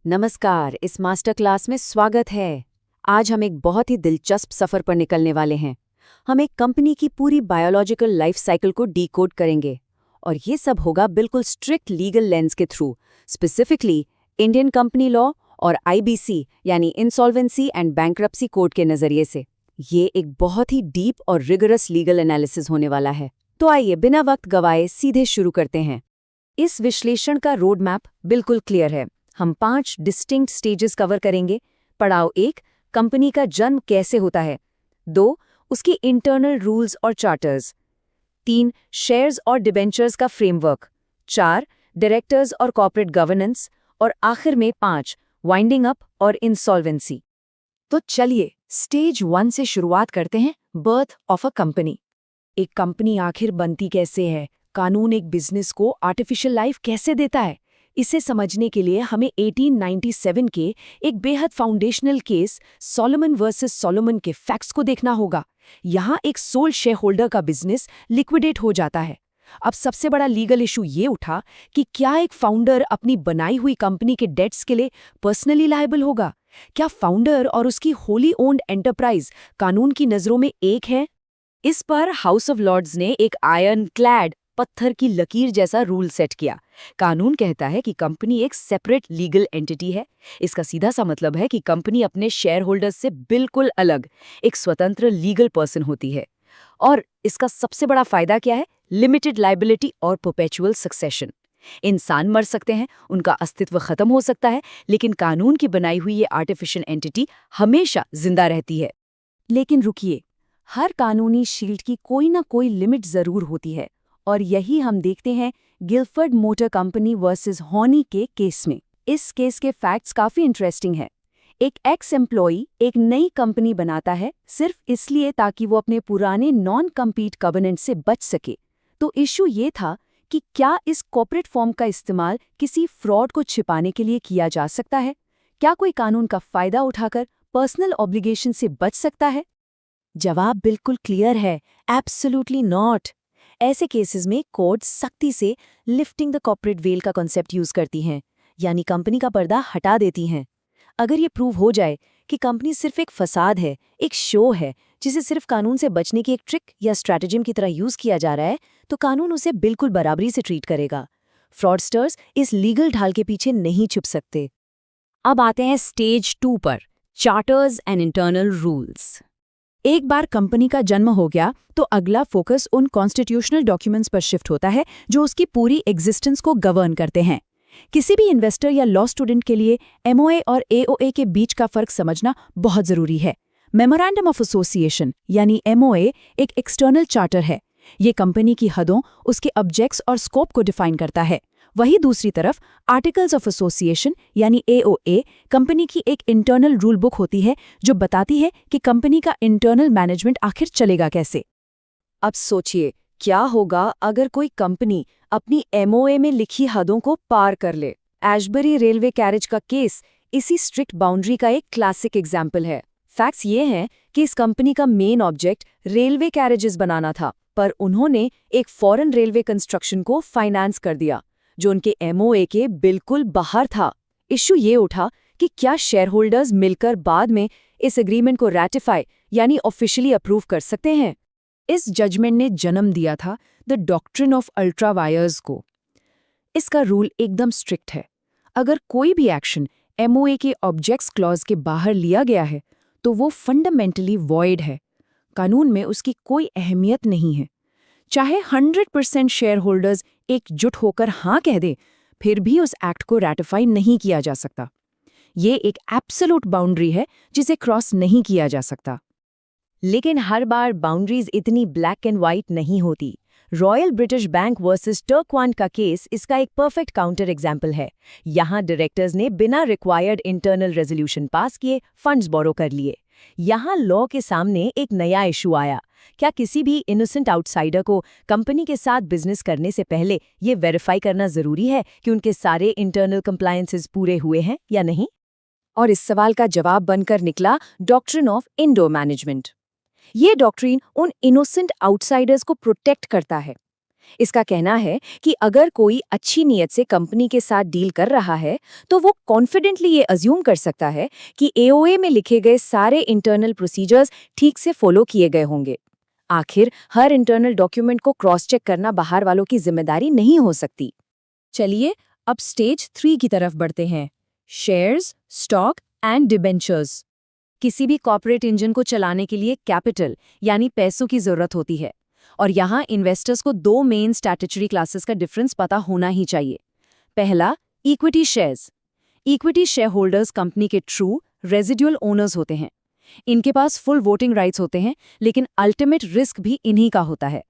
नमस्कार, इस master class में स्वागत है। आज हम एक बहुत ही दिलचस्प सफर पर निकलने वाले हैं। हम एक कंपनी की पूरी बायोलॉजिकल लाइफ साइकिल को डीकोड करेंगे और ये सब होगा बिल्कुल स्ट्रिक्ट लीगल लेंस के through, specifically Indian company law और आईबीसी यानी इंसॉल्वेंसी एंड बैंक्रप्सी कोड के नजरिए से। ये एक बहुत ही डीप और रिगरस लीगल एनालिसिस होने वाला है। तो आइए बिना वक्त गवाए सीधे शुरू करते हैं। इस विश्लेषण का रोड मैप बिल्कुल क्लियर है। हम 5 डिस्टिंक्ट स्टेजेस कवर करेंगे। पड़ाव 1, कंपनी का जन्म कैसे होता है। 2, उसकी इंटरनल रूल्स और चार्टर्स। 3, शेयर्स और डिबेंचर्स का फ्रेमवर्क। 4, डायरेक्टर्स और कॉर्पोरेट गवर्नेंस। और आखिर में 5, वाइंडिंग अप और इंसॉल्वेंसी। तो चलिए स्टेज 1 से शुरुआत करते हैं, बर्थ ऑफ अ कंपनी। एक कंपनी आखिर बनती कैसे है, कानून एक बिजनेस को आर्टिफिशियल लाइफ कैसे देता है, इसे समझने के लिए हमें 1897 के एक बेहद foundational case Solomon versus Solomon के फैक्ट्स को देखना होगा। यहाँ एक सोल शेयर होल्डर का बिजनेस लिक्विडेट हो जाता है। अब सबसे बड़ा लीगल इशू ये उठा कि क्या एक फाउंडर अपनी बनाई हुई कंपनी के डेट्स के लिए पर्सनली लायबल होगा। क्या फाउंडर और उसकी होली ओन्ड एंटरप्राइज कानून की नजरों में एक है? इस पर हाउस ऑफ लॉर्ड्स ने एक आयरन क्लैड पत्थर की लकीर जैसा रूल सेट किया। कानून कहता है कि कंपनी एक सेपरेट लीगल एंटिटी है। इसका सीधा सा मतलब है कि कंपनी अपने शेयर होल्डर्स से बिल्कुल अलग एक स्वतंत्र लीगल पर्सन होती है। और इसका सबसे बड़ा फायदा क्या है? लिमिटेड लायबिलिटी और परपेचुअल सक्सेशन। इंसान मर सकते हैं, उनका अस्तित्व खत्म हो सकता है, लेकिन कानून की बनाई हुई ये आर्टिफिशियल एंटिटी हमेशा जिंदा रहती है। लेकिन रुकिए, हर कानूनी शील्ड की कोई ना कोई लिमिट जरूर होती है, और यही हम देखते हैं Gilford motor company versus horny के केस में। इस केस के फैक्ट्स काफी इंटरेस्टिंग है। एक एक्स एम्प्लॉई एक नई कंपनी बनाता है सिर्फ इसलिए ताकि वो अपने पुराने नॉन कम्पीट कवेनेंट से बच सके। तो इशू ये था कि क्या इस कॉर्पोरेट फॉर्म का इस्तेमाल किसी फ्रॉड को छिपाने के लिए किया जा सकता है? क्या कोई कानून का फायदा उठाकर पर्सनल ऑब्लिगेशन से बच सकता है? जवाब बिल्कुल क्लियर है, एब्सोल्युटली नॉट। ऐसे केसेस में कोर्ट सख्ती से लिफ्टिंग द कॉर्पोरेट वेल का कॉन्सेप्ट यूज करती हैं, यानी कंपनी का पर्दा हटा देती हैं। अगर ये प्रूव हो जाए कि कंपनी सिर्फ एक फसाद है, एक शो है जिसे सिर्फ कानून से बचने की एक ट्रिक या स्ट्रैटेजिम की तरह यूज किया जा रहा है, तो कानून उसे बिल्कुल बराबरी से ट्रीट करेगा। फ्रॉडस्टर्स इस लीगल ढाल के पीछे नहीं छुप सकते। अब आते हैं स्टेज 2 पर, चार्टर्स एंड इंटरनल रूल्स। एक बार कंपनी का जन्म हो गया तो अगला फोकस उन कॉन्स्टिट्यूशनल डॉक्यूमेंट्स पर शिफ्ट होता है जो उसकी पूरी एग्जिस्टेंस को गवर्न करते हैं। किसी भी इन्वेस्टर या लॉ स्टूडेंट के लिए एमओए और एओए के बीच का फर्क समझना बहुत जरूरी है। मेमोरेंडम ऑफ एसोसिएशन यानी एमओए एक एक्सटर्नल चार्टर है। ये कंपनी की हदों, उसके ऑब्जेक्ट्स और स्कोप को डिफाइन करता है। वहीं दूसरी तरफ आर्टिकल्स ऑफ एसोसिएशन यानी एओए कंपनी की एक इंटरनल रूल बुक होती है जो बताती है कि कंपनी का इंटरनल मैनेजमेंट आखिर चलेगा कैसे। अब सोचिए, क्या होगा अगर कोई कंपनी अपनी एमओए में लिखी हदों को पार कर ले। एशबरी रेलवे कैरेज का केस इसी स्ट्रिक्ट बाउंड्री का एक क्लासिक एग्जाम्पल है। फैक्ट्स ये हैं कि इस कंपनी का मेन ऑब्जेक्ट रेलवे कैरेजेस बनाना था, पर उन्होंने एक फॉरेन रेलवे कंस्ट्रक्शन को फाइनेंस कर दिया जो उनके एमओए के बिल्कुल बाहर था। इश्यू ये उठा कि क्या शेयर होल्डर्स मिलकर बाद में इस एग्रीमेंट को रैटिफाई यानी ऑफिशियली अप्रूव कर सकते हैं। इस जजमेंट ने जन्म दिया था the doctrine of ultra vires को। इसका रूल एकदम स्ट्रिक्ट है। अगर कोई भी एक्शन एमओए के ऑब्जेक्ट्स क्लॉज के बाहर लिया गया है तो वो फंडामेंटली वॉइड है। कानून में उसकी कोई अहमियत नहीं है। चाहे 100% शेयर होल्डर्स एकजुट होकर हाँ कह दे, फिर भी उस एक्ट को रैटिफाई नहीं किया जा सकता। ये एक एब्सोल्यूट बाउंड्री है जिसे क्रॉस नहीं किया जा सकता। लेकिन हर बार बाउंड्रीज इतनी ब्लैक एंड व्हाइट नहीं होती। रॉयल ब्रिटिश बैंक वर्सेस टर्कवान का केस इसका एक परफेक्ट काउंटर एग्जाम्पल है। यहाँ डायरेक्टर्स ने बिना रिक्वायर्ड इंटरनल रेजोल्यूशन पास किए फंड्स बोरो कर लिए। यहाँ लॉ के सामने एक नया इशू आया। क्या किसी भी इनोसेंट आउटसाइडर को कंपनी के साथ बिजनेस करने से पहले ये वेरीफाई करना जरूरी है कि उनके सारे इंटरनल कंप्लायंसेस पूरे हुए हैं या नहीं? और इस सवाल का जवाब बनकर निकला डॉक्ट्रिन ऑफ इंडो मैनेजमेंट। ये डॉक्ट्रिन उन इनोसेंट आउटसाइडर्स को प्रोटेक्ट करता है। इसका कहना है कि अगर कोई अच्छी नीयत से कंपनी के साथ डील कर रहा है तो वो कॉन्फिडेंटली ये अज्यूम कर सकता है कि एओए में लिखे गए सारे इंटरनल प्रोसीजर्स ठीक से फॉलो किए गए होंगे। आखिर हर इंटरनल डॉक्यूमेंट को क्रॉस चेक करना बाहर वालों की जिम्मेदारी नहीं हो सकती। चलिए अब स्टेज 3 की तरफ बढ़ते हैं, शेयर्स, स्टॉक एंड डिबेंचर्स। किसी भी कॉर्पोरेट इंजन को चलाने के लिए कैपिटल यानी पैसों की जरूरत होती है, और यहाँ इन्वेस्टर्स को दो मेन स्टैट्यूटरी क्लासेस का डिफरेंस पता होना ही चाहिए। पहला, equity shares. Equity share holders company के ट्रू रेजिडुअल ओनर्स होते हैं। इनके पास फुल वोटिंग राइट्स होते हैं, लेकिन अल्टीमेट रिस्क भी इन्हीं का होता है।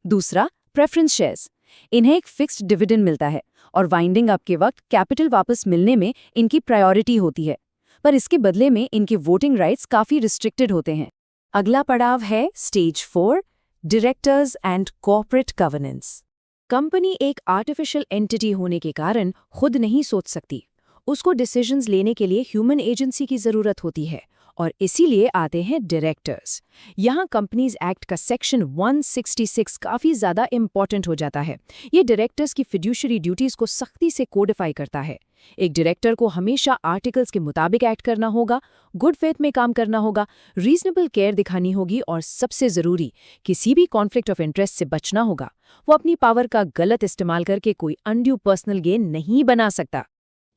दूसरा, प्रेफरेंस शेयर्स। इन्हें एक फिक्स्ड डिविडेंड मिलता है और वाइंडिंग अप के वक्त कैपिटल वापस मिलने में इनकी प्रायोरिटी होती है, पर इसके बदले में इनके वोटिंग राइट्स काफी रिस्ट्रिक्टेड होते हैं। अगला पड़ाव है stage 4, directors and corporate governance. Company एक आर्टिफिशियल एंटिटी होने के कारण खुद नहीं सोच सकती। उसको डिसीजंस लेने के लिए ह्यूमन एजेंसी की जरूरत होती है, और इसीलिए आते हैं डायरेक्टर्स। यहाँ कंपनीज एक्ट का सेक्शन 166 काफ़ी ज़्यादा इम्पॉर्टेंट हो जाता है। ये डायरेक्टर्स की फिड्यूशरी ड्यूटीज़ को सख्ती से कोडिफाई करता है। एक डायरेक्टर को हमेशा आर्टिकल्स के मुताबिक एक्ट करना होगा, गुड फेथ में काम करना होगा, रीजनेबल केयर दिखानी होगी, और सबसे ज़रूरी, किसी भी कॉन्फ्लिक्ट ऑफ इंटरेस्ट से बचना होगा। वो अपनी पावर का गलत इस्तेमाल करके कोई अनड्यू पर्सनल गेन नहीं बना सकता।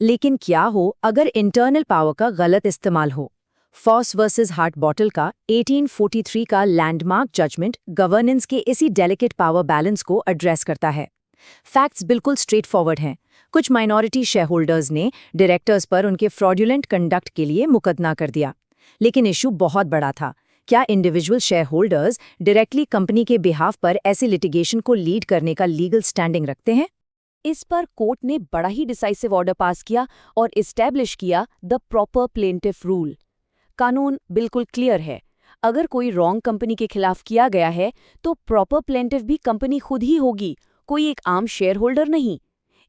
लेकिन क्या हो अगर इंटरनल पावर का गलत इस्तेमाल हो? फॉस वर्सेस हार्ट बॉटल का 1843 का लैंडमार्क जजमेंट गवर्नेंस के इसी डेलिकेट पावर बैलेंस को एड्रेस करता है। फैक्ट्स बिल्कुल स्ट्रेट फॉरवर्ड हैं। कुछ माइनॉरिटी शेयर होल्डर्स ने डायरेक्टर्स पर उनके फ्रॉडुलेंट कंडक्ट के लिए मुकदमा कर दिया, लेकिन इशू बहुत बड़ा था। क्या individual share holders directly company के बिहाफ पर ऐसे लिटिगेशन को लीड करने का लीगल स्टैंडिंग रखते हैं? इस पर कोर्ट ने बड़ा ही डिसाइसिव ऑर्डर पास किया और इस्टेब्लिश किया द प्रॉपर प्लेंटिफ रूल। कानून बिल्कुल क्लियर है। अगर कोई रॉन्ग कंपनी के खिलाफ किया गया है तो प्रॉपर प्लेंटिफ भी कंपनी खुद ही होगी, कोई एक आम शेयर होल्डर नहीं।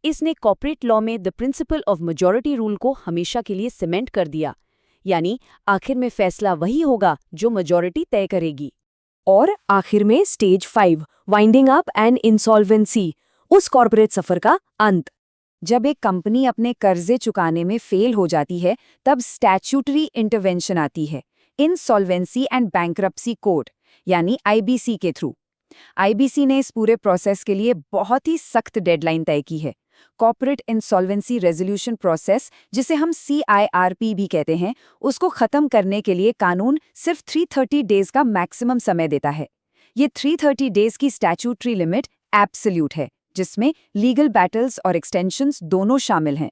इसने कॉर्पोरेट लॉ में the principle of majority rule को हमेशा के लिए सीमेंट कर दिया, यानी आखिर में फैसला वही होगा जो मेजॉरिटी तय करेगी। और आखिर में stage 5, winding up and insolvency, उस कॉर्पोरेट सफर का अंत। जब एक कंपनी अपने कर्जे चुकाने में फेल हो जाती है, तब स्टैट्यूटरी इंटरवेंशन आती है, इंसॉल्वेंसी एंड बैंक्रप्सी कोड यानी आईबीसी के थ्रू। आईबीसी ने इस पूरे प्रोसेस के लिए बहुत ही सख्त डेडलाइन तय की है। कॉर्पोरेट इंसॉल्वेंसी रेजोल्यूशन प्रोसेस, जिसे हम CIRP भी कहते हैं, उसको खत्म करने के लिए कानून सिर्फ 330 डेज का मैक्सिमम समय देता है। ये 330 डेज की स्टैट्यूटरी लिमिट एब्सोल्यूट है, जिसमें लीगल बैटल्स और एक्सटेंशंस दोनों शामिल हैं।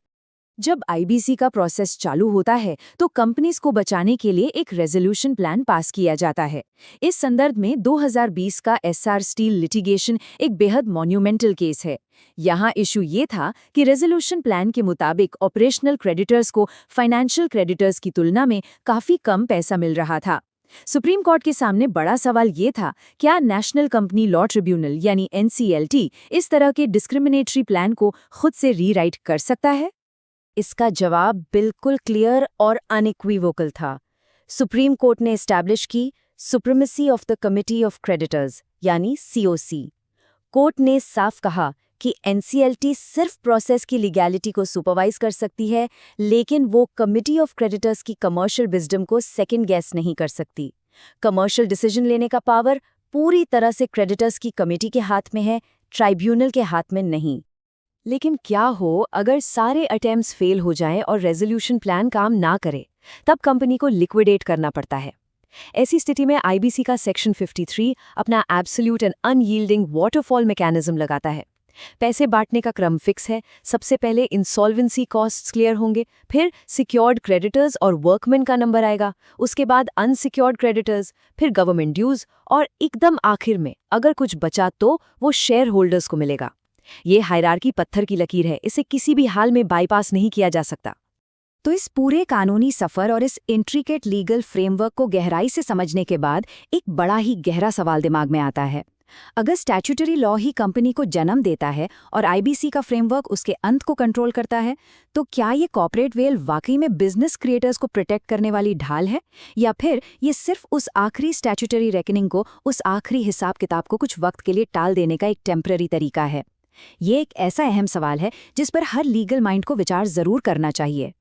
जब आईबीसी का प्रोसेस चालू होता है तो कंपनीज को बचाने के लिए एक रेजोल्यूशन प्लान पास किया जाता है। इस संदर्भ में 2020 का एसआर स्टील लिटिगेशन एक बेहद मॉन्यूमेंटल केस है। यहाँ इशू ये था कि रेजोल्यूशन प्लान के मुताबिक ऑपरेशनल क्रेडिटर्स को फाइनेंशियल क्रेडिटर्स की तुलना में काफ़ी कम पैसा मिल रहा था। सुप्रीम कोर्ट के सामने बड़ा सवाल ये था, क्या नेशनल कंपनी लॉ ट्रिब्यूनल यानी NCLT इस तरह के डिस्क्रिमिनेटरी प्लान को खुद से रीराइट कर सकता है? इसका जवाब बिल्कुल क्लियर और अनइक्विवोकल था। सुप्रीम कोर्ट ने एस्टैब्लिश की supremacy of the committee of creditors यानी COC। कोर्ट ने साफ कहा कि NCLT सिर्फ प्रोसेस की लीगैलिटी को सुपरवाइज कर सकती है, लेकिन वो कमिटी ऑफ क्रेडिटर्स की कमर्शियल विजडम को सेकंड गेस नहीं कर सकती। कमर्शियल डिसीजन लेने का पावर पूरी तरह से क्रेडिटर्स की कमेटी के हाथ में है, ट्राइब्यूनल के हाथ में नहीं। लेकिन क्या हो अगर सारे अटेम्प्ट्स फेल हो जाएं और रेजोल्यूशन प्लान काम ना करे? तब कंपनी को लिक्विडेट करना पड़ता है। ऐसी स्थिति में आईबीसी का सेक्शन 53 अपना absolute and unyielding waterfall mechanism लगाता है। पैसे बांटने का क्रम फिक्स है। सबसे पहले इंसॉल्वेंसी कॉस्ट्स क्लियर होंगे, फिर सिक्योर्ड क्रेडिटर्स और वर्कमैन का नंबर आएगा, उसके बाद अनसिक्योर्ड क्रेडिटर्स, फिर गवर्नमेंट ड्यूज, और एकदम आखिर में अगर कुछ बचा तो वो शेयर होल्डर्स को मिलेगा। ये हायरार्की पत्थर की लकीर है, इसे किसी भी हाल में बाईपास नहीं किया जा सकता। तो इस पूरे कानूनी सफर और इस इंट्रिकेट लीगल फ्रेमवर्क को गहराई से समझने के बाद एक बड़ा ही गहरा सवाल दिमाग में आता है। अगर स्टैट्यूटरी लॉ ही कंपनी को जन्म देता है और आईबीसी का फ्रेमवर्क उसके अंत को कंट्रोल करता है, तो क्या ये कॉर्पोरेट वेल वाकई में बिजनेस क्रिएटर्स को प्रोटेक्ट करने वाली ढाल है, या फिर ये सिर्फ उस आखिरी स्टैट्यूटरी रेकनिंग को, उस आखिरी हिसाब किताब को कुछ वक्त के लिए टाल देने का एक टेम्पररी तरीका है? ये एक ऐसा अहम सवाल है जिस पर हर लीगल माइंड को विचार जरूर करना चाहिए।